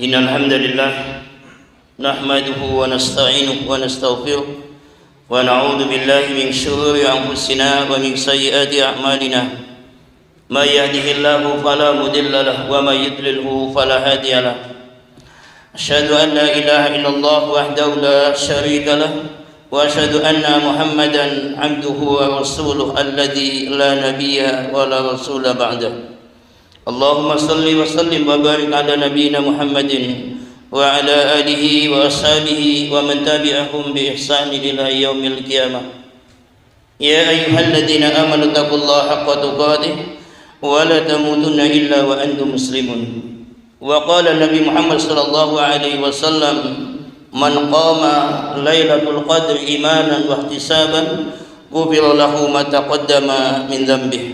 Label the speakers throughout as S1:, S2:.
S1: إن الحمد لله نحمده ونستعينه ونستغفره ونعوذ بالله من شرور أنفسنا ومن سيئات أعمالنا من يهده الله فلا مضل له ومن يضلله فلا هادي له أشهد أن لا إله إلا الله وحده لا شريك له وأشهد أن محمدا عبده ورسوله الذي لا نبي ولا رسول بعده اللهم صل وسلم وبارك على نبينا محمد وعلى آله وأصحابه ومن تبعهم بإحسان إلى يوم القيامة يا أيها الذين آمنوا اتقوا الله حق تقاته ولا تموتن إلا وأنتم مسلمون وقال النبي محمد صلى الله عليه وسلم من قام ليلة القدر إيمانا واحتسابا غفر له ما تقدم من ذنبه.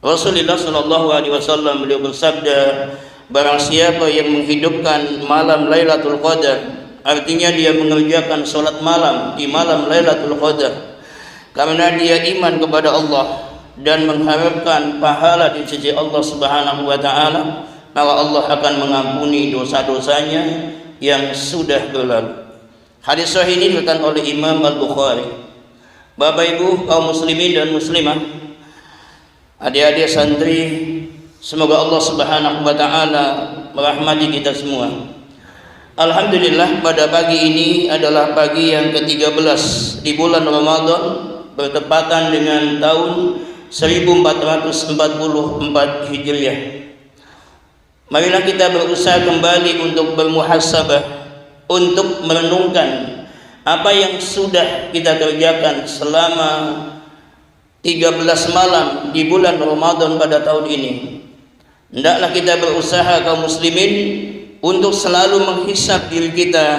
S1: Rasulullah Shallallahu Alaihi Wasallam beliau bersabda, barang siapa yang menghidupkan malam Lailatul Qadar, artinya dia mengerjakan sholat malam di malam Lailatul Qadar, karena dia iman kepada Allah dan mengharapkan pahala di sisi Allah Subhanahu Wa Taala, maka Allah akan mengampuni dosa-dosanya yang sudah berlalu. Hadis sahih ini diriwayatkan oleh Imam Al-Bukhari. Bapak Ibu kaum muslimin dan muslimah, adik-adik santri, semoga Allah Subhanahu wa taala merahmati kita semua. Alhamdulillah, pada pagi ini adalah pagi yang ke-13 di bulan Ramadan, bertepatan dengan tahun 1444 Hijriah. Marilah kita berusaha kembali untuk bermuhasabah, untuk merenungkan apa yang sudah kita kerjakan selama 13 malam di bulan Ramadan pada tahun ini. Hendaklah kita berusaha kaum muslimin untuk selalu menghisab diri kita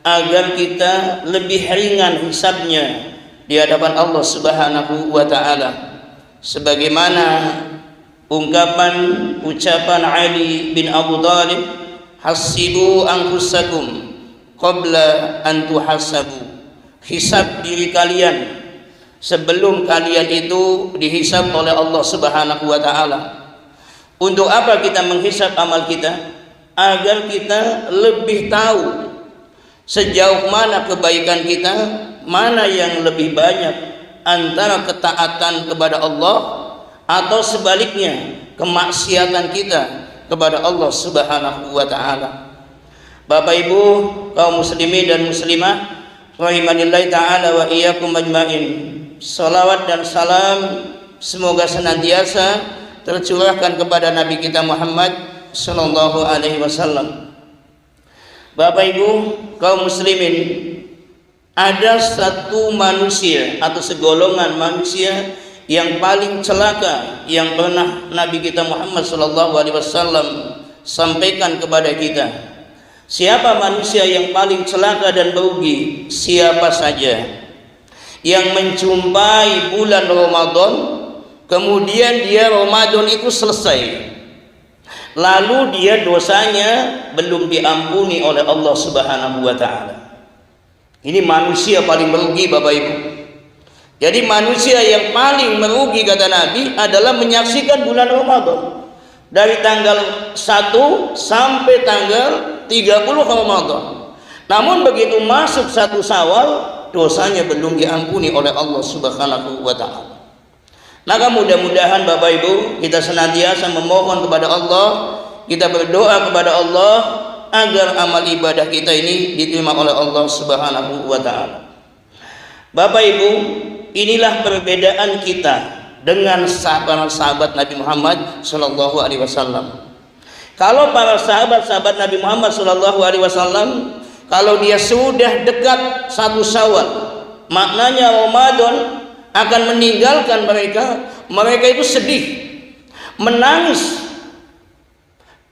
S1: agar kita lebih ringan hisabnya di hadapan Allah Subhanahu wa taala. Sebagaimana ucapan Ali bin Abu Thalib, hasibu anfusakum qabla an tuhasabu. Hisab diri kalian sebelum kalian itu dihisab oleh Allah Subhanahu wa taala. Untuk apa kita menghisab amal kita? Agar kita lebih tahu sejauh mana kebaikan kita, mana yang lebih banyak antara ketaatan kepada Allah atau sebaliknya kemaksiatan kita kepada Allah Subhanahu wa taala. Bapak Ibu kaum muslimin dan muslimah rahimanillahi taala wa iyyakum ajmain. Salawat dan salam semoga senantiasa tercurahkan kepada Nabi kita Muhammad Sallallahu Alaihi Wasallam. Bapak Ibu kaum muslimin, ada satu manusia atau segolongan manusia yang paling celaka yang pernah Nabi kita Muhammad Sallallahu Alaihi Wasallam sampaikan kepada kita. Siapa manusia yang paling celaka dan merugi? Siapa saja yang menjumpai bulan Ramadan, kemudian dia Ramadan itu selesai, lalu dia dosanya belum diampuni oleh Allah Subhanahu wa taala. Ini manusia paling merugi Bapak Ibu. Jadi manusia yang paling merugi kata Nabi adalah menyaksikan bulan Ramadan dari tanggal 1 sampai tanggal 30 Ramadan. Namun begitu masuk 1 Syawal, dosanya belum diampuni oleh Allah Subhanahu wa taala. Maka mudah-mudahan Bapak Ibu kita senantiasa memohon kepada Allah, kita berdoa kepada Allah agar amal ibadah kita ini diterima oleh Allah Subhanahu wa taala. Bapak Ibu, inilah perbedaan kita dengan sahabat-sahabat Nabi Muhammad sallallahu alaihi wasallam. Kalau para sahabat-sahabat Nabi Muhammad sallallahu alaihi wasallam, kalau dia sudah dekat 1 Syawal, maknanya Ramadan akan meninggalkan mereka, mereka itu sedih, menangis,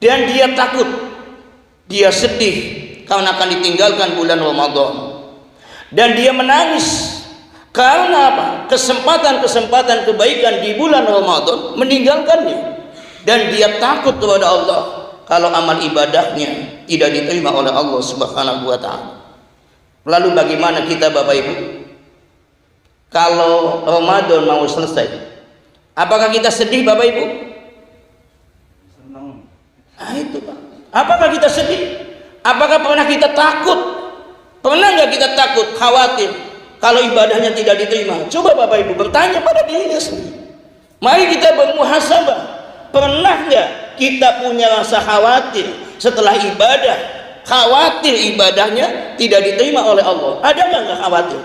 S1: dan dia takut, dia sedih karena akan ditinggalkan bulan Ramadan, dan dia menangis karena apa? Kesempatan-kesempatan kebaikan di bulan Ramadan meninggalkannya, dan dia takut kepada Allah kalau amal ibadahnya tidak diterima oleh Allah Subhanahu wa taala. Lalu bagaimana kita Bapak Ibu? Kalau Ramadan mau selesai, apakah kita sedih Bapak Ibu? Senang. Itu Pak. Apakah kita sedih? Apakah pernah kita takut? Pernah nggak kita takut, khawatir kalau ibadahnya tidak diterima? Coba Bapak Ibu bertanya pada dirinya sendiri. Mari kita bermuhasabah. Pernah nggak kita punya rasa khawatir setelah ibadah? Khawatir ibadahnya tidak diterima oleh Allah. Ada nggak khawatir?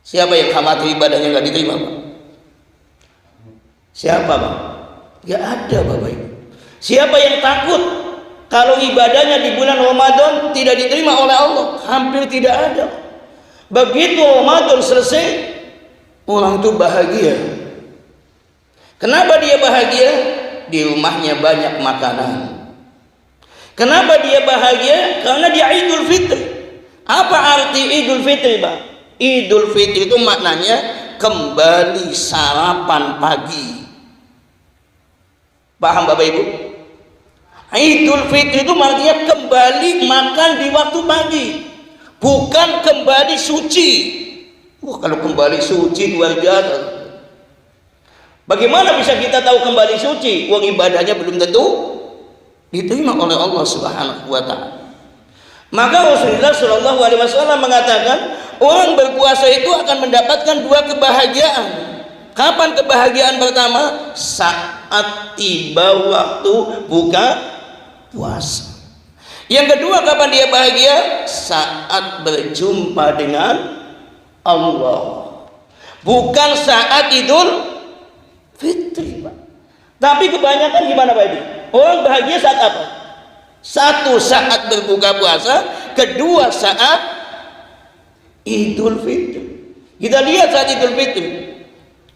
S1: Siapa yang khawatir ibadahnya nggak diterima, Pak? Siapa, Pak? Nggak ada, Bapak Ibu. Siapa yang takut kalau ibadahnya di bulan Ramadan tidak diterima oleh Allah? Hampir tidak ada. Begitu Ramadan selesai, orang itu bahagia. Kenapa dia bahagia? Di rumahnya banyak makanan. Kenapa dia bahagia? Karena dia Idul Fitri. Apa arti Idul Fitri, Pak? Idul Fitri itu maknanya kembali sarapan pagi. Paham Bapak Ibu? Idul Fitri itu artinya kembali makan di waktu pagi, bukan kembali suci. Kalau kembali suci luar biasa. Bagaimana bisa kita tahu kembali suci? Uang ibadahnya belum tentu diterima oleh Allah Subhanahu wa taala. Maka Rasulullah Shallallahu alaihi wasallam mengatakan, orang berpuasa itu akan mendapatkan dua kebahagiaan. Kapan kebahagiaan pertama? Saat tiba waktu buka puasa. Yang kedua, kapan dia bahagia? Saat berjumpa dengan Allah. Bukan saat Idul Fitri, Pak. Tapi kebanyakan gimana, Pak Ibu? Orang bahagia saat apa? Satu, saat berbuka puasa. Kedua, saat Idul Fitri. Kita lihat saat Idul Fitri,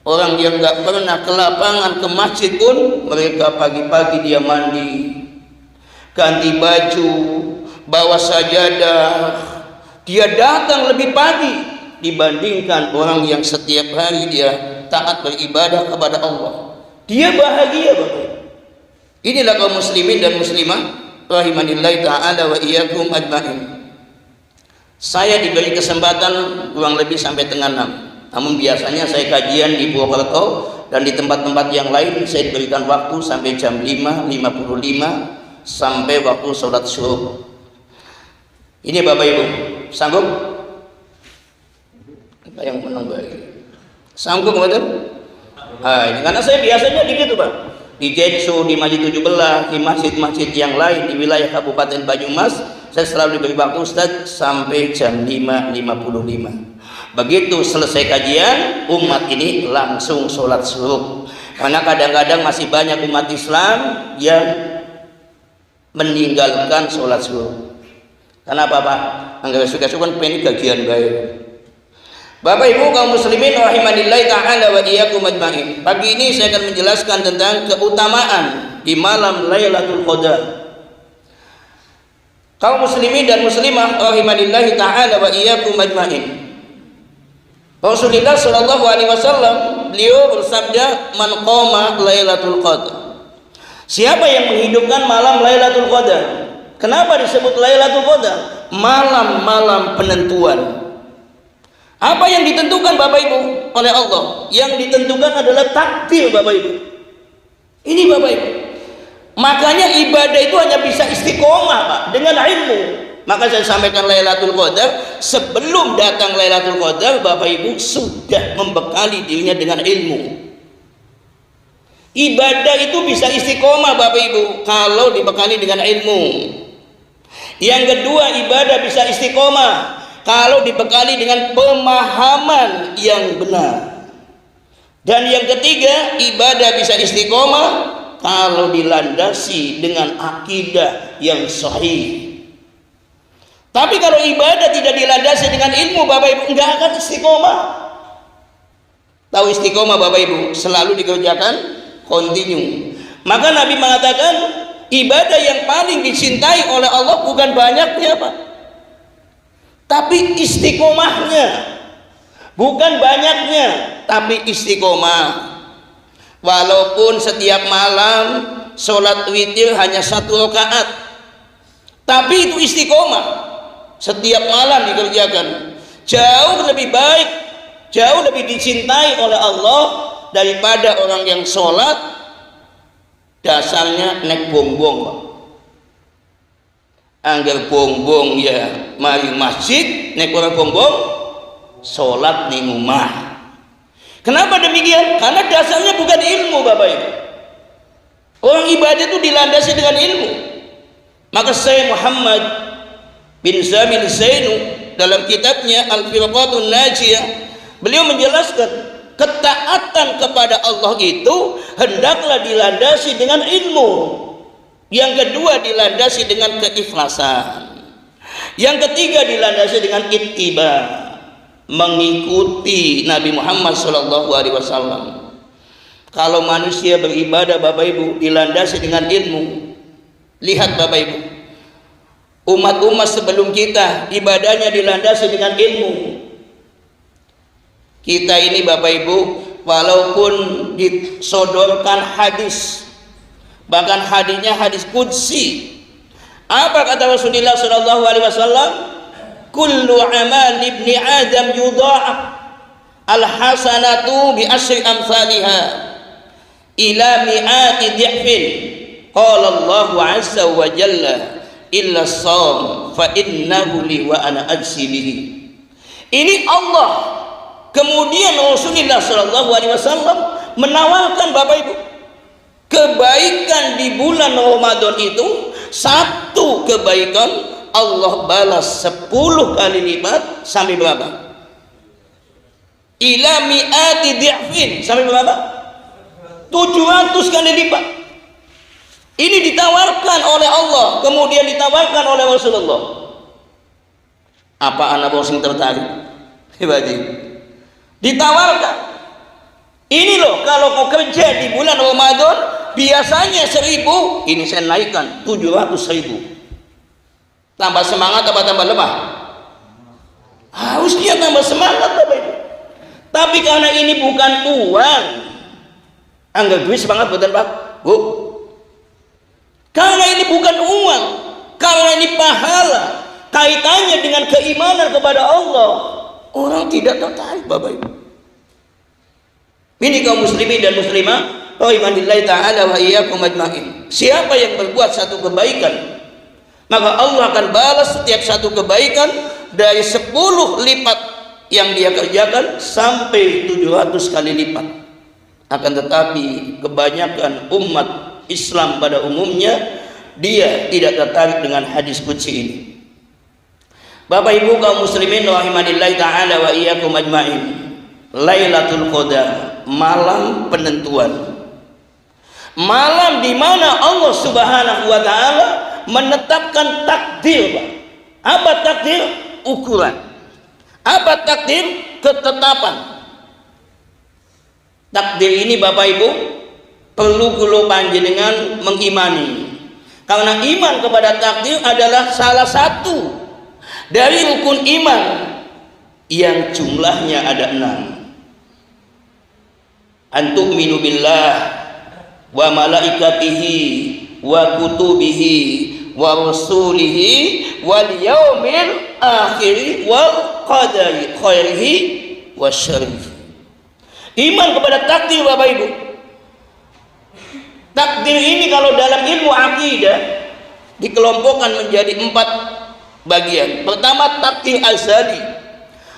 S1: orang yang nggak pernah ke lapangan, ke masjid pun, mereka pagi-pagi dia mandi, ganti baju, bawa sajadah, dia datang lebih pagi dibandingkan orang yang setiap hari dia taat beribadah kepada Allah. Dia bahagia, Bapak. Inilah kaum muslimin dan muslimah rahimanillahi ta'ala wa iyyakum ajmain. Saya diberi kesempatan kurang lebih sampai tengah 6. Namun biasanya saya kajian di Purwokerto dan di tempat-tempat yang lain saya diberikan waktu sampai jam 5.55 sampai waktu sholat subuh. Ini Bapak Ibu, sanggup? Apa yang menang baik? Sanggup betul? Ini karena saya biasanya begitu, Pak. Di Jetsu, di Masjid 17, di masjid-masjid yang lain di wilayah Kabupaten Banyumas, saya selalu diberi waktu Ustaz sampai jam 5.55. Begitu selesai kajian, umat ini langsung sholat subuh. Karena kadang-kadang masih banyak umat Islam yang meninggalkan sholat subuh. Kenapa, Pak? Enggak suka-suka pengen kajian baik. Bapak Ibu kaum muslimin rahimanillahi ta'ala wa iyyakum ajmain. Pagi ini saya akan menjelaskan tentang keutamaan di malam Lailatul Qadar. Kaum muslimin dan muslimah rahimanillahi ta'ala wa iyyakum ajmain. Rasulullah sallallahu alaihi wasallam beliau bersabda, "Man qama Lailatul Qadar." Siapa yang menghidupkan malam Lailatul Qadar? Kenapa disebut Lailatul Qadar? Malam-malam penentuan. Apa yang ditentukan Bapak Ibu oleh Allah? Yang ditentukan adalah takdir, Bapak Ibu. Ini Bapak Ibu. Makanya ibadah itu hanya bisa istiqomah, Pak, dengan ilmu. Maka saya sampaikan Lailatul Qadar, sebelum datang Lailatul Qadar, Bapak Ibu sudah membekali dirinya dengan ilmu. Ibadah itu bisa istiqomah, Bapak Ibu, kalau dibekali dengan ilmu. Yang kedua, ibadah bisa istiqomah kalau dibekali dengan pemahaman yang benar. Dan yang ketiga, ibadah bisa istiqomah kalau dilandasi dengan akidah yang sahih. Tapi kalau ibadah tidak dilandasi dengan ilmu, Bapak Ibu, enggak akan istiqomah. Tahu istiqomah, Bapak Ibu? Selalu dikerjakan continue. Maka Nabi mengatakan, ibadah yang paling dicintai oleh Allah bukan banyaknya, Pak, tapi istiqomahnya. Bukan banyaknya, tapi istiqomah. Walaupun setiap malam sholat witir hanya 1 rakaat, tapi itu istiqomah. Setiap malam dikerjakan. Jauh lebih baik, jauh lebih dicintai oleh Allah daripada orang yang sholat dasarnya naik bongbong, Pak. anggar bongbong ya mari masjid, nek ora bongbong salat ning omah. Kenapa demikian? Karena dasarnya bukan ilmu, Bapak Ibu. Orang ibadah itu dilandasi dengan ilmu. Maka Syekh Muhammad bin Zamil Zainu dalam kitabnya Al-Firqatun Najiyah, beliau menjelaskan ketaatan kepada Allah itu hendaklah dilandasi dengan ilmu. Yang kedua dilandasi dengan keikhlasan. Yang ketiga dilandasi dengan ittiba, mengikuti Nabi Muhammad SAW. Kalau manusia beribadah, Bapak Ibu, dilandasi dengan ilmu. Lihat Bapak Ibu, umat-umat sebelum kita ibadahnya dilandasi dengan ilmu. Kita ini Bapak Ibu, walaupun disodorkan hadis, bahkan hadisnya hadis qudsi, apa kata Rasulullah SAW? Kullu amal ibni Adam yudha'af al-hasanatu bi asyri amsalha ila mi'ati dhi'fin. Qala Allah azza wa jalla illa as-shaum fa innahu li wa ana ajzi bihi. Ini Allah. Kemudian Rasulullah SAW menawarkan Bapak Ibu, kebaikan di bulan Ramadan itu, satu kebaikan Allah balas 10 kali lipat sampai berapa? Ila mi'ati dhi'fin, sampai berapa? 700 kali lipat. Ini ditawarkan oleh Allah, kemudian ditawarkan oleh Rasulullah. Apa anak bosan tertarik? Hebat. Ditawarkan. Ini loh, kalau kau kerja di bulan Ramadan biasanya 1000, ini saya naikkan 700.000. Tambah semangat apa tambah lemah? Harusnya tambah semangat, Bapak Ibu. Tapi karena ini bukan uang, anggap duit semangat betul Pak Bu. Karena ini bukan uang, karena ini pahala, kaitannya dengan keimanan kepada Allah, orang tidak tertarik, Bapak Ibu. Ini kaum muslimin dan muslimah rahimanillahi ta'ala wa iyyakum ajmain. Siapa yang berbuat satu kebaikan, maka Allah akan balas setiap satu kebaikan dari 10 lipat yang dia kerjakan sampai 700 kali lipat. Akan tetapi kebanyakan umat Islam pada umumnya dia tidak tertarik dengan hadis qudsi ini. Bapak Ibu kaum muslimin rahimanillahi ta'ala wa iyyakum ajmain. Lailatul Qadar, malam penentuan. Malam di mana Allah Subhanahu wa taala menetapkan takdir, Pak. Apa takdir? Ukuran. Apa takdir? Ketetapan. Takdir ini Bapak Ibu perlu kula panjenengan mengimani. Karena iman kepada takdir adalah salah satu dari rukun iman yang jumlahnya ada 6. Antu'minu billah wa malaikatihi wa kutubihi wa rasulihi wal yaumil akhir wal qadari khairihi wa syarrihi. Iman kepada takdir Bapak Ibu. Takdir ini kalau dalam ilmu akidah dikelompokkan menjadi 4 bagian. Pertama, takdir azali.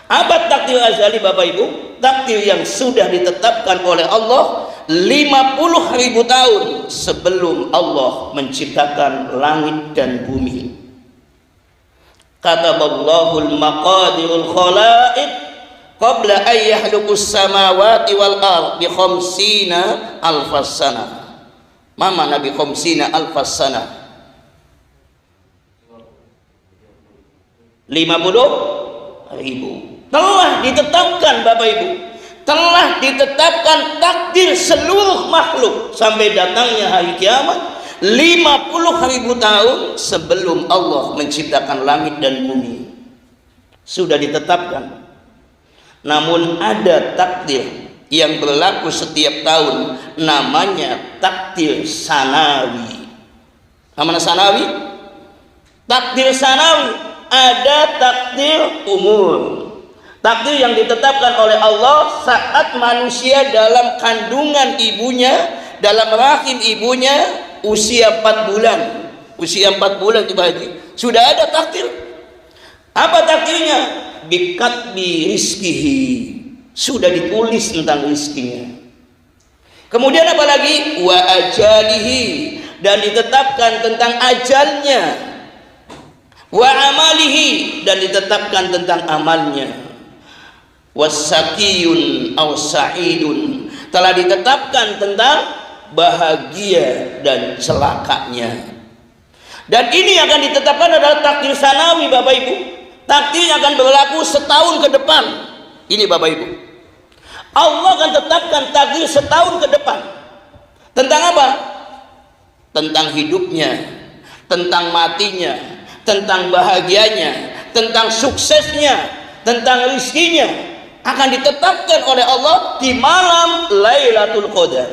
S1: Apa takdir azali Bapak Ibu? Takdir yang sudah ditetapkan oleh Allah 50.000 tahun sebelum Allah menciptakan langit dan bumi. Kataballahul maqadirul khalaiq qabla an yahluqus samawati wal ard bi 50 alfas sanah. Mama Nabi 50 alfas sanah. 50.000 telah ditetapkan Bapak Ibu, telah ditetapkan takdir seluruh makhluk sampai datangnya hari kiamat 50.000 tahun sebelum Allah menciptakan langit dan bumi. Sudah ditetapkan. Namun ada takdir yang berlaku setiap tahun, namanya takdir sanawi. Namanya sanawi? Takdir sanawi. Ada takdir umur. Takdir yang ditetapkan oleh Allah saat manusia dalam kandungan ibunya, dalam rahim ibunya usia 4 bulan. usia 4 bulan tiba haji, sudah ada takdir. Apa takdirnya? Bikatbi rizkihi, sudah ditulis tentang rizkinya. Kemudian apa lagi? Wa ajalihi, dan ditetapkan tentang ajalnya. Wa amalihi, dan ditetapkan tentang amalnya. Wasakiyun aw sa'idun, telah ditetapkan tentang bahagia dan celakanya. Dan ini akan ditetapkan adalah takdir sanawi, Bapak Ibu. Takdirnya akan berlaku setahun ke depan. Ini Bapak Ibu, Allah akan tetapkan takdir setahun ke depan. Tentang apa? Tentang hidupnya, tentang matinya, tentang bahagianya, tentang suksesnya, tentang rizkinya, akan ditetapkan oleh Allah di malam Lailatul Qadar.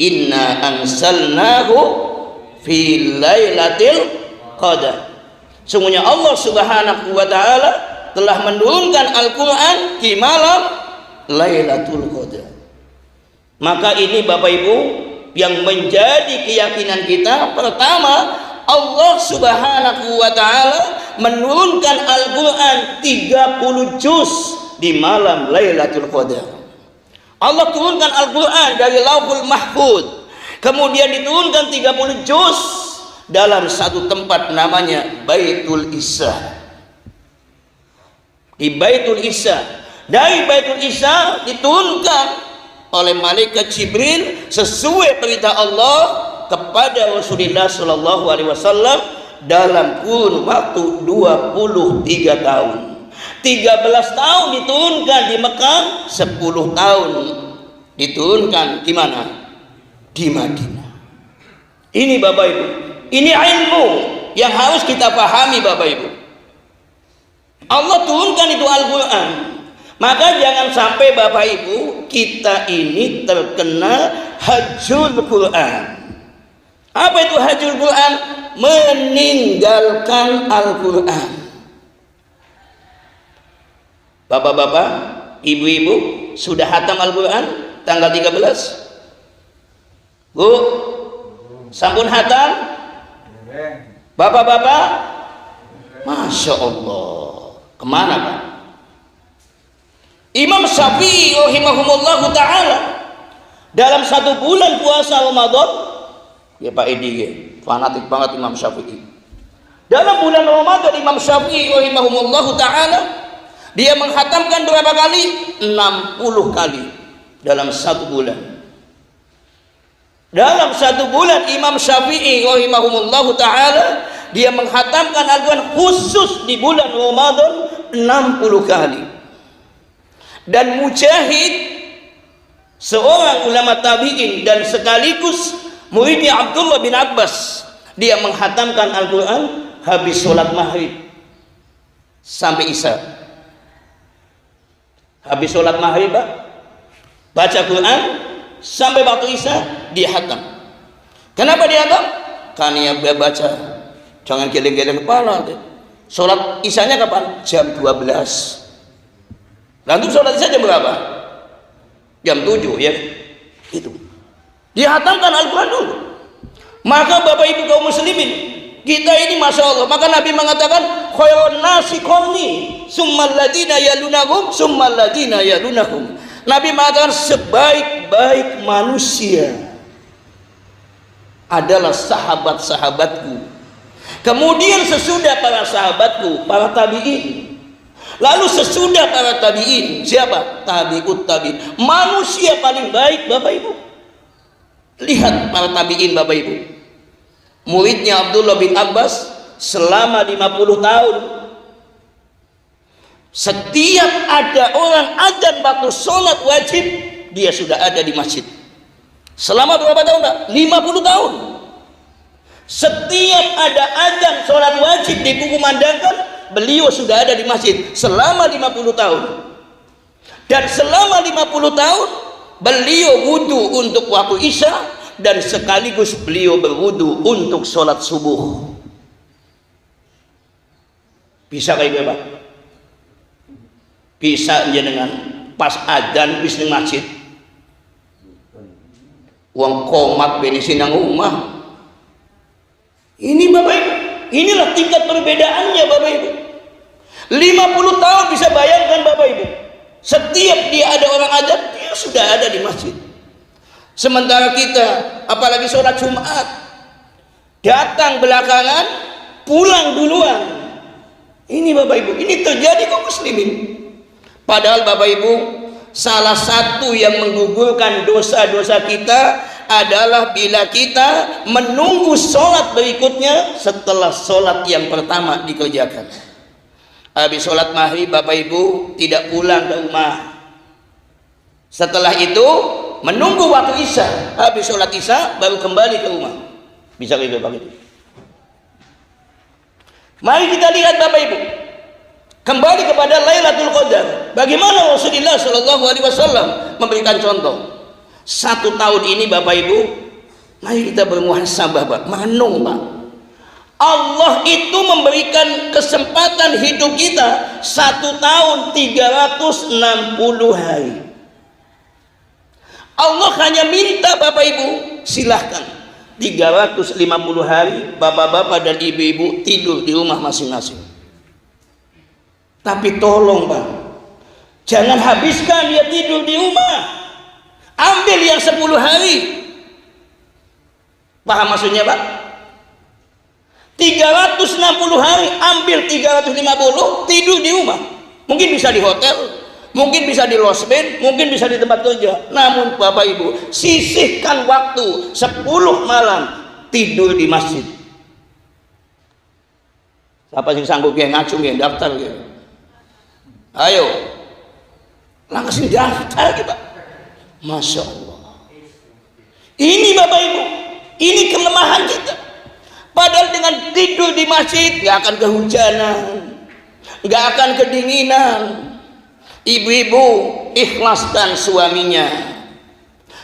S1: Inna anzalnahu fi Lailatul Qadar. Sungguhnya Allah Subhanahu wa taala telah menurunkan Al-Qur'an di malam Lailatul Qadar. Maka ini Bapak Ibu yang menjadi keyakinan kita. Pertama, Allah Subhanahu wa taala menurunkan Al-Qur'an 30 juz di malam Lailatul Qadar. Allah turunkan Al-Qur'an dari Lauhul Mahfuz, kemudian diturunkan 30 juz dalam satu tempat namanya Baitul Izza. Di Baitul Izza, dari Baitul Izza diturunkan oleh malaikat Jibril sesuai perintah Allah kepada Rasulullah Shallallahu Alaihi Wasallam dalam kurun waktu 23 tahun. 13 tahun diturunkan di Mekah, 10 tahun diturunkan di mana? Di Madinah. Ini Bapak Ibu, ini ilmu yang harus kita pahami Bapak Ibu. Allah turunkan itu Al-Quran. Maka jangan sampai Bapak Ibu kita ini terkena hajjul Quran. Apa itu hajjul Quran? Meninggalkan Al-Quran. Bapak-bapak, ibu-ibu sudah hatam Al-Quran tanggal 13? Bu, sampun hatam? Bapak-bapak, Masya Allah. Kemana Pak? Imam Syafi'i rahimahumullah ta'ala dalam 1 bulan puasa Ramadan, ya Pak Edi, fanatik banget Imam Syafi'i. Dalam bulan Ramadan Imam Syafi'i rahimahumullah ta'ala dia menghatamkan berapa kali? 60 kali dalam 1 bulan. Dalam 1 bulan Imam Syafi'i rahimahumullah ta'ala dia menghatamkan Al-Quran khusus di bulan Ramadan 60 kali. Dan Mujahid, seorang ulama tabi'in dan sekaligus muridnya Abdullah bin Abbas, dia menghatamkan Al-Quran habis sholat maghrib sampai isya. Habis sholat maghrib baca Quran sampai waktu isya dia hatam. Kenapa dia hatam? Karena dia baca, jangan geleng-geleng kepala. Sholat isyanya kapan? Jam 12. Lalu sholat isya jam berapa? Jam 7 ya. Itu dihatamkan Al-Quran dulu. Maka Bapak Ibu kaum muslimin, kita ini Masya Allah, maka Nabi mengatakan khairun nasi qarni summal ladina yalunahum summal ladina yalunahum. Nabi mengatakan sebaik-baik manusia adalah sahabat-sahabatku, kemudian sesudah para sahabatku para tabi'in, lalu sesudah para tabi'in siapa? Tabi'ut tabi'in. Manusia paling baik Bapak Ibu, lihat para tabi'in Bapak Ibu. Muridnya Abdullah bin Abbas selama 50 tahun, setiap ada orang adzan waktu sholat wajib dia sudah ada di masjid. Selama berapa tahun Pak? 50 tahun. Setiap ada adzan sholat wajib dikumandangkan, beliau sudah ada di masjid selama 50 tahun. Dan selama 50 tahun beliau wudu untuk waktu isya dan sekaligus beliau berwudu untuk sholat subuh. Bisa kayak gitu Pak? Bisa aja dengan pas adzan bis di masjid. Uang komat bensin yang rumah. Ini Bapak Ibu, inilah tingkat perbedaannya Bapak Ibu. 50 tahun bisa bayangkan Bapak Ibu, setiap dia ada orang azan, dia sudah ada di masjid. Sementara kita, apalagi sholat Jumat, datang belakangan, pulang duluan. Ini Bapak Ibu, ini terjadi kaum muslimin. Padahal Bapak Ibu, salah satu yang menggugurkan dosa-dosa kita adalah bila kita menunggu sholat berikutnya setelah sholat yang pertama dikerjakan. Habis sholat maghrib Bapak Ibu tidak pulang ke rumah. Setelah itu menunggu waktu isya. Habis sholat isya baru kembali ke rumah. Bisa gitu Bapak Ibu. Mari kita lihat Bapak Ibu, kembali kepada Lailatul Qadar. Bagaimana Rasulullah Shallallahu Alaihi Wasallam memberikan contoh. 1 tahun ini Bapak Ibu, mari kita bermuhasabah Pak, merenung Pak. Allah itu memberikan kesempatan hidup kita 1 tahun 360 hari. Allah hanya minta Bapak Ibu, silahkan 350 hari bapak-bapak dan ibu-ibu tidur di rumah masing-masing. Tapi tolong Pak, jangan habiskan dia tidur di rumah. Ambil yang 10 hari. Paham maksudnya Pak? 360 hari, ambil 350 tidur di rumah. Mungkin bisa di hotel, mungkin bisa di losmen, mungkin bisa di tempat kerja. Namun Bapak Ibu, sisihkan waktu 10 malam tidur di masjid. Siapa sih sanggup yang ngacung yang daftar gitu? Ayo, langsung daftar gitu Pak. Masya Allah. Ini Bapak Ibu, ini kelemahan kita. Padahal dengan tidur di masjid nggak akan kehujanan, nggak akan kedinginan. Ibu-ibu ikhlaskan suaminya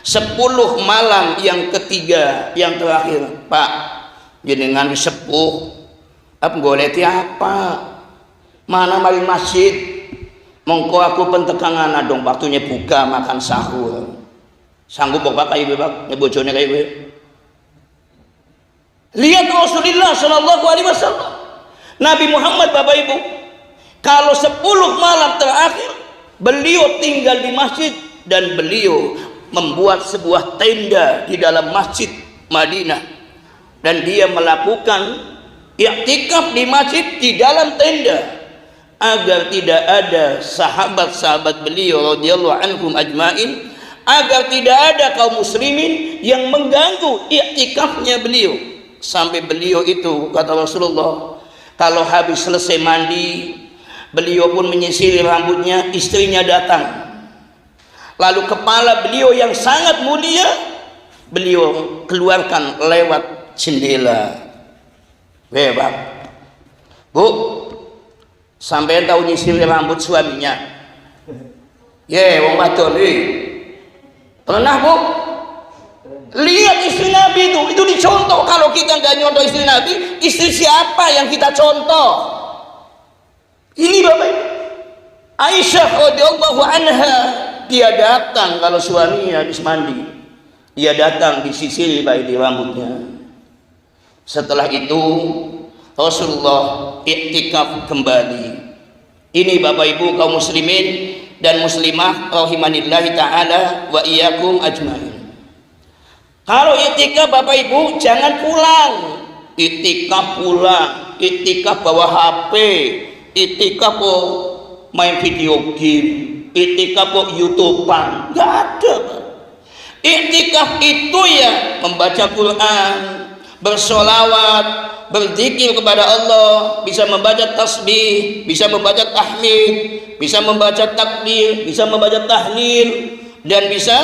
S1: 10 malam yang ketiga, yang terakhir. Pak, jenengan sepuh apa goleti apa? Mana mari masjid? Mongko aku pentekangan dong, waktunya buka makan sahur. Sanggup Bapak kayak Bapak nyebojone kayak gue. Lihat Rasulullah Shallallahu Alaihi Wasallam, Nabi Muhammad Bapak Ibu, kalau 10 malam terakhir beliau tinggal di masjid dan beliau membuat sebuah tenda di dalam masjid Madinah, dan dia melakukan i'tikaf di masjid di dalam tenda agar tidak ada sahabat-sahabat beliau radhiyallahu anhum ajmain, agar tidak ada kaum muslimin yang mengganggu i'tikafnya beliau. Sampai beliau itu, kata Rasulullah, kalau habis selesai mandi, beliau pun menyisir rambutnya, istrinya datang. Lalu kepala beliau yang sangat mulia, beliau keluarkan lewat jendela. Bebas. Bu, sampai tahu nyisir rambut suaminya? Wong wadon pernah Bu? Lihat istri Nabi itu dicontoh. Kalau kita nggak nyontoh istri Nabi, istri siapa yang kita contoh? Ini Bapak Ibu, Aisyah radhiyallahu anha, dia datang kalau suaminya habis mandi, dia datang disisir baik di rambutnya. Setelah itu Rasulullah i'tikaf kembali. Ini Bapak Ibu kaum muslimin dan muslimah rahimanillahi ta'ala wa iyyakum ajmain. Kalau i'tikaf Bapak Ibu jangan pulang. I'tikaf pulang, i'tikaf bawa HP, i'tikaf main video game, i'tikaf YouTube-an. Enggak ada. I'tikaf itu ya membaca Quran, bersolawat, berzikir kepada Allah, bisa membaca tasbih, bisa membaca tahmid, bisa membaca takbir, bisa membaca tahlil, dan bisa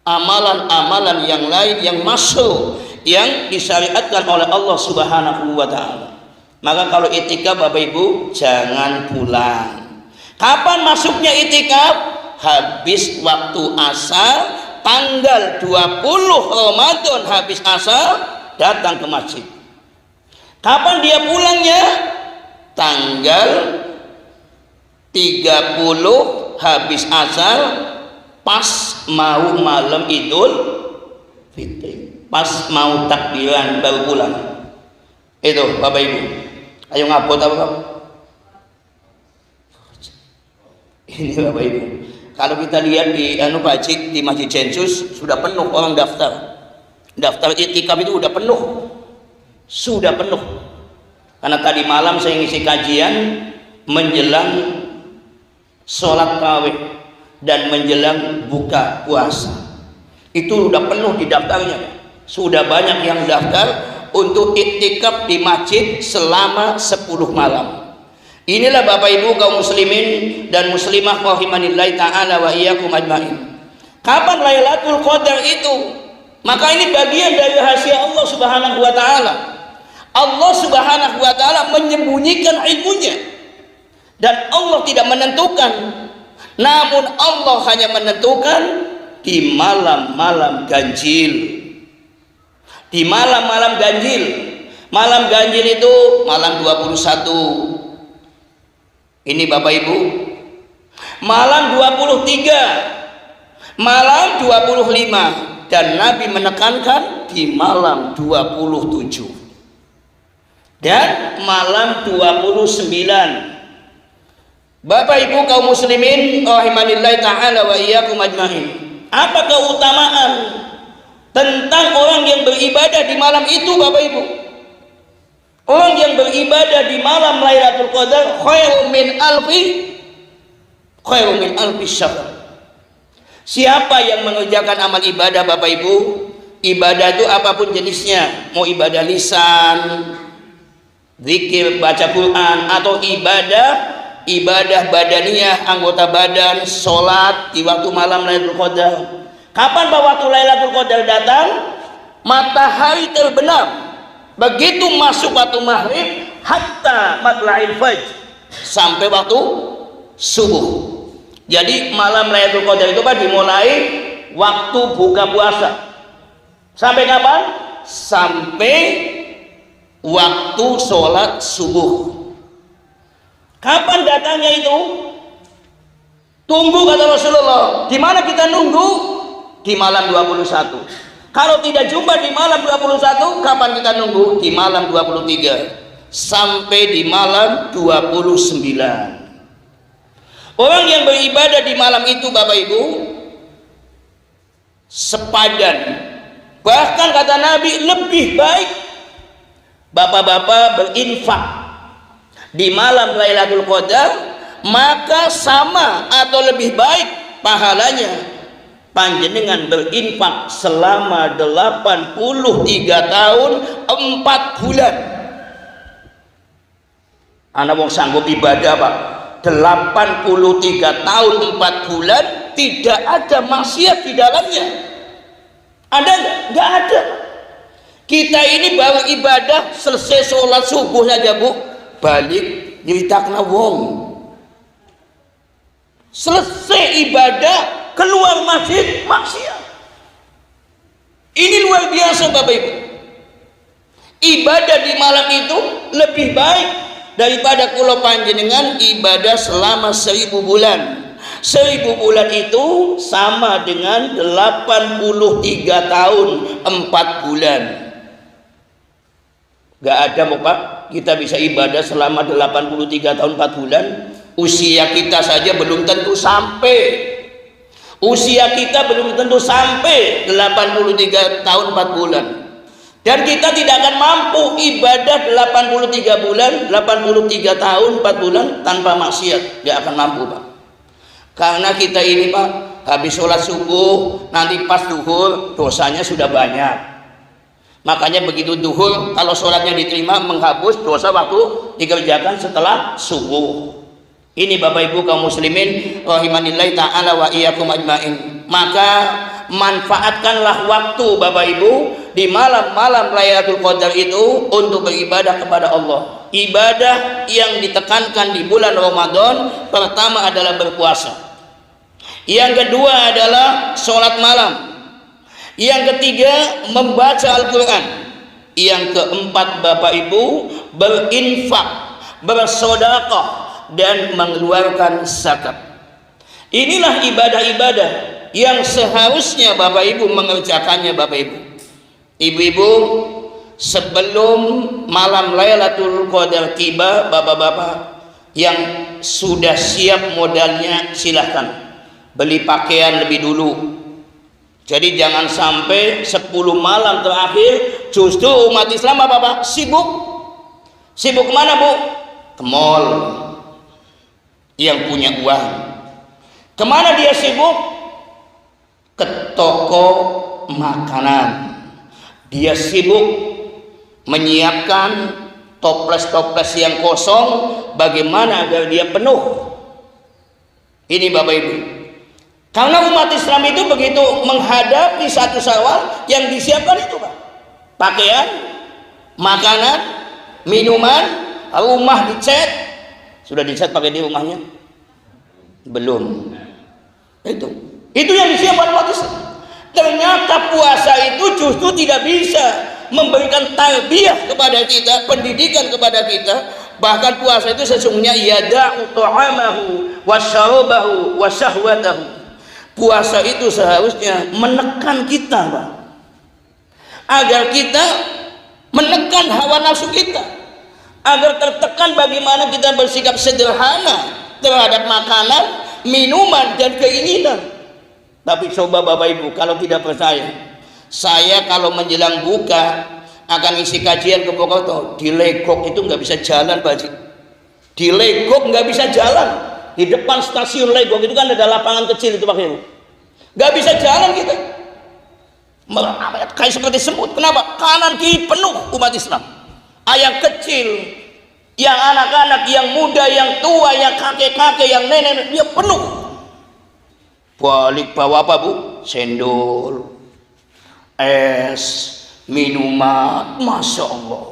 S1: amalan-amalan yang lain yang masuk, yang disyariatkan oleh Allah Subhanahu wa ta'ala. Maka kalau i'tikaf Bapak Ibu jangan pulang. Kapan masuknya i'tikaf? Habis waktu asar, tanggal 20 Ramadan habis asar, datang ke masjid. Kapan dia pulangnya? Tanggal 30 habis asar, pas mau malam Idul Fitri. pas mau takbiran baru pulang. Itu Bapak Ibu, ayo ngapot apa kamu? Ini Bapak Ibu, kalau kita lihat di Pak Cik, di Masjid Census sudah penuh orang daftar iktikaf itu udah penuh. Karena tadi malam saya ngisi kajian menjelang sholat tarawih dan menjelang buka puasa, itu udah penuh di daftarnya. Sudah banyak yang daftar untuk iktikaf di masjid selama 10 malam. Inilah Bapak Ibu kaum muslimin dan muslimah rahimanillahi ta'ala wa iyyakum ajmain. Kapan Lailatul Qadar itu? Maka ini bagian dari rahasia Allah Subhanahu wa taala. Allah Subhanahu wa taala menyembunyikan ilmunya. Dan Allah tidak menentukan. Namun Allah hanya menentukan di malam-malam ganjil. Di malam-malam ganjil. Malam ganjil itu malam 21. Ini Bapak Ibu, malam 23, malam 25, dan Nabi menekankan di malam 27 dan malam 29. Bapak Ibu kaum muslimin rahimanillahi ta'ala wa iyyakum ajmain. Apa keutamaan tentang orang yang beribadah di malam itu Bapak Ibu? Orang yang beribadah di malam Lailatul Qadar khairun min alfi syahr. Siapa yang mengerjakan amal ibadah Bapak Ibu? Ibadah itu apapun jenisnya, mau ibadah lisan, zikir, baca Quran, atau ibadah badaniyah, anggota badan, sholat di waktu malam Lailatul Qadar. Kapan waktu Lailatul Qadar datang? Matahari terbenam. Begitu masuk waktu maghrib hatta matla'il fajr, sampai waktu subuh. Jadi malam Lailatul Qadar itu Pak dimulai waktu buka puasa. Sampai kapan? Sampai waktu sholat subuh. Kapan datangnya itu? Tunggu kata Rasulullah. Di mana kita nunggu? Di malam 21. Kalau tidak jumpa di malam 21, kapan kita nunggu? Di malam 23 sampai di malam 29. Orang yang beribadah di malam itu Bapak Ibu sepadan, bahkan kata Nabi lebih baik bapak-bapak berinfak di malam Lailatul Qadar, maka sama atau lebih baik pahalanya panjenengan berinfak selama 83 tahun 4 bulan. Anak wong sanggup ibadah Pak 83 tahun 4 bulan tidak ada maksiat di dalamnya. Ada enggak? Enggak ada. Kita ini baru ibadah selesai sholat subuh saja Bu, balik nyeritakna wong. Selesai ibadah keluar masjid maksiat. Ini luar biasa Bapak Ibu. Ibadah di malam itu lebih baik daripada kula panjenengan ibadah selama 1000 bulan. 1000 bulan itu sama dengan 83 tahun 4 bulan. Gak ada Pak kita bisa ibadah selama 83 tahun 4 bulan. Usia kita saja belum tentu sampai. Usia kita belum tentu sampai 83 tahun 4 bulan. Dan kita tidak akan mampu ibadah 83 bulan, 83 tahun 4 bulan tanpa maksiat. Tidak akan mampu Pak. Karena kita ini Pak, habis sholat subuh, nanti pas duhur, dosanya sudah banyak. Makanya begitu duhur, kalau sholatnya diterima, menghapus dosa waktu dikerjakan setelah subuh. Ini Bapak Ibu kaum muslimin rahimanillahi ta'ala wa iyyakum ajmain. Maka manfaatkanlah waktu Bapak Ibu di malam-malam Lailatul Qadar itu untuk beribadah kepada Allah. Ibadah yang ditekankan di bulan Ramadan pertama adalah berpuasa. Yang kedua adalah sholat malam. Yang ketiga membaca Al-Quran. Yang keempat Bapak Ibu berinfak, bersedekah, dan mengeluarkan zakat. Inilah ibadah-ibadah yang seharusnya Bapak Ibu mengerjakannya Bapak Ibu. Ibu-ibu, sebelum malam Lailatul Qadar tiba, bapak-bapak yang sudah siap modalnya silahkan beli pakaian lebih dulu. Jadi jangan sampai 10 malam terakhir justru umat Islam bapak-bapak sibuk. Sibuk kemana bu? Ke mall. Yang punya uang. Kemana dia sibuk? Ke toko makanan. Dia sibuk menyiapkan toples-toples yang kosong, bagaimana agar dia penuh. Ini Bapak Ibu. Karena umat Islam itu begitu menghadapi satu Syawal, yang disiapkan itu Pak. Pakaian, makanan, minuman, rumah dicat. Sudah dicat pakai di rumahnya? Belum. Itu yang disiapkan umat Islam. Ternyata puasa itu justru tidak bisa memberikan tarbiyah kepada kita, pendidikan kepada kita. Bahkan puasa itu sesungguhnya yada'u ta'amahu wa syarabahu wa syahwatahu. Puasa itu seharusnya menekan kita, Pak, agar kita menekan hawa nafsu kita, agar tertekan bagaimana kita bersikap sederhana terhadap makanan, minuman, dan keinginan. Tapi coba Bapak Ibu, kalau tidak percaya, saya kalau menjelang buka akan isi kajian ke Purwokerto, di Legok itu nggak bisa jalan Pak Haji. Di Legok nggak bisa jalan. Di depan stasiun Legok itu kan ada lapangan kecil itu Pak Heru. Nggak bisa jalan kita. Kayak seperti semut. Kenapa? Kanan kiri penuh umat Islam. Yang kecil, yang anak-anak, yang muda, yang tua, yang kakek-kakek, yang nenek, dia penuh. Balik bawa apa bu? Cendol, es, minuman. Masya Allah,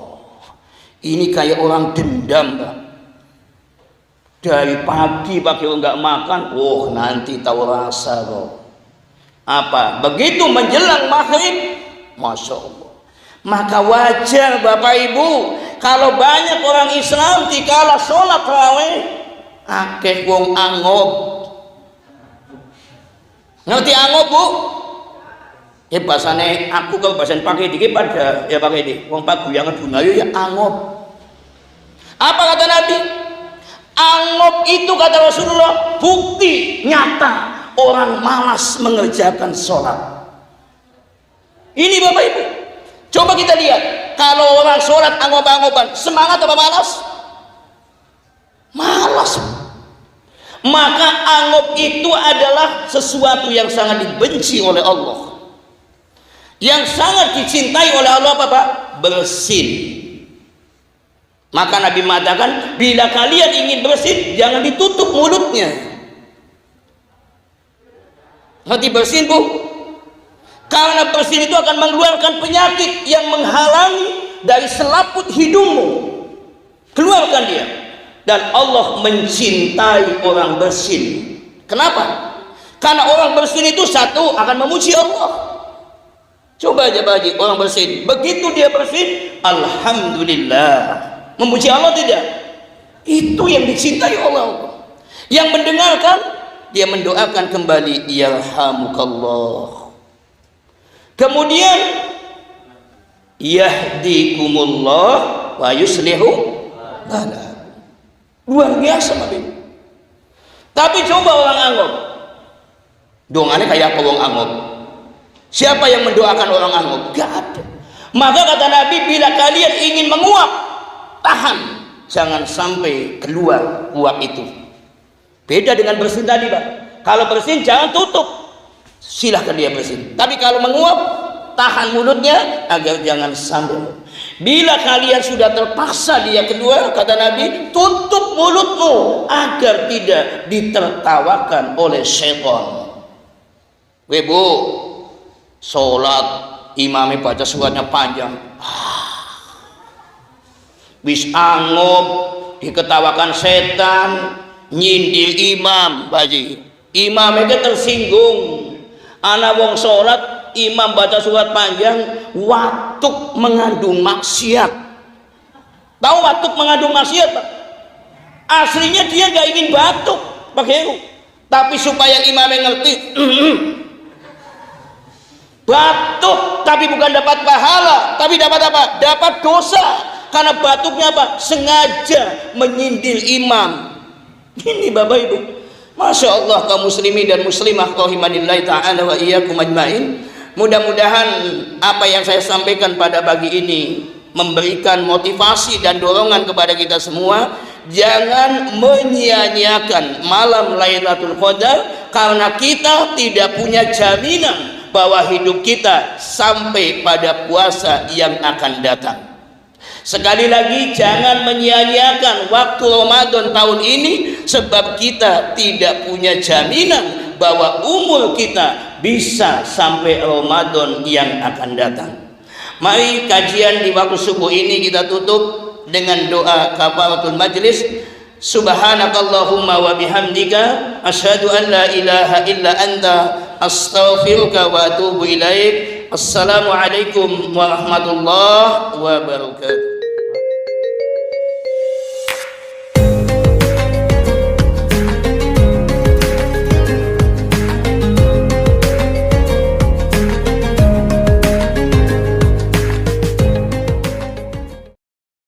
S1: ini kayak orang dendam Pak. Dari pagi nggak makan, nanti tahu rasa kok. Apa? Begitu menjelang maghrib, Masya Allah. Maka wajar Bapak Ibu kalau banyak orang Islam dikala sholat tarawih akeh wong angop. Ngerti angop bu? Bahasane aku kalau bahasan pakai dikit pada ya pakai di wong paguyangan bungayu ya angop. Apa kata Nabi? Angop itu kata Rasulullah bukti nyata orang malas mengerjakan sholat. Ini Bapak Ibu, coba kita lihat, kalau orang sholat angop-angopan semangat apa malas? Malas. Maka angop itu adalah sesuatu yang sangat dibenci oleh Allah, yang sangat dicintai oleh Allah Pak, bersin. Maka Nabi mengatakan, bila kalian ingin bersin, jangan ditutup mulutnya. Hati bersin bu, karena bersin itu akan mengeluarkan penyakit yang menghalangi dari selaput hidungmu. Keluarkan dia. Dan Allah mencintai orang bersin. Kenapa? Karena orang bersin itu satu akan memuji Allah. Coba aja Pak Haji, orang bersin, begitu dia bersin, alhamdulillah, memuji Allah tidak? Itu yang dicintai Allah. Yang mendengarkan, dia mendoakan kembali, yarhamukallah. Kemudian yahdikumullah wa yuslihu balak. Luar biasa Bapak. Tapi coba orang angop, doangannya kayak apa orang angop? Siapa yang mendoakan orang angop? Gak ada. Maka kata Nabi, bila kalian ingin menguap, tahan, jangan sampai keluar uap itu. Beda dengan bersin tadi Pak. Kalau bersin jangan tutup, silahkan dia bersin. Tapi kalau menguap, tahan mulutnya agar jangan sampai. Bila kalian sudah terpaksa dia keluar, kata Nabi, tutup mulutmu agar tidak ditertawakan oleh syaitan. Ibu, sholat imamnya baca suratnya panjang, bis angop, diketawakan setan, nyindir imam, baji. Imam itu tersinggung. Anak wong sholat, imam baca surat panjang, watuk mengandung maksiat. Tahu watuk mengandung maksiat Pak? Aslinya dia gak ingin batuk Pak Heru, tapi supaya imamnya ngerti, Batuk tapi bukan dapat pahala, tapi dapat apa? Dapat dosa. Karena batuknya apa? Sengaja menyindir imam. Ini Bapak Ibu, Masya Allah, kaum muslimin dan muslimah rahimanillahi ta'ala wa iyyakum ajmain. Mudah-mudahan apa yang saya sampaikan pada pagi ini memberikan motivasi dan dorongan kepada kita semua. Jangan menyia-nyiakan malam Lailatul Qadar, karena kita tidak punya jaminan bahwa hidup kita sampai pada puasa yang akan datang. Sekali lagi, jangan menyia-nyiakan waktu Ramadan tahun ini, sebab kita tidak punya jaminan bahwa umur kita bisa sampai Ramadan yang akan datang. Mari kajian di waktu subuh ini kita tutup dengan doa kafaratul majlis. Subhanakallahumma wa bihamdika asyhadu an la ilaha illa anta astaghfiruka wa atubu ilaik. Assalamualaikum warahmatullahi wabarakatuh.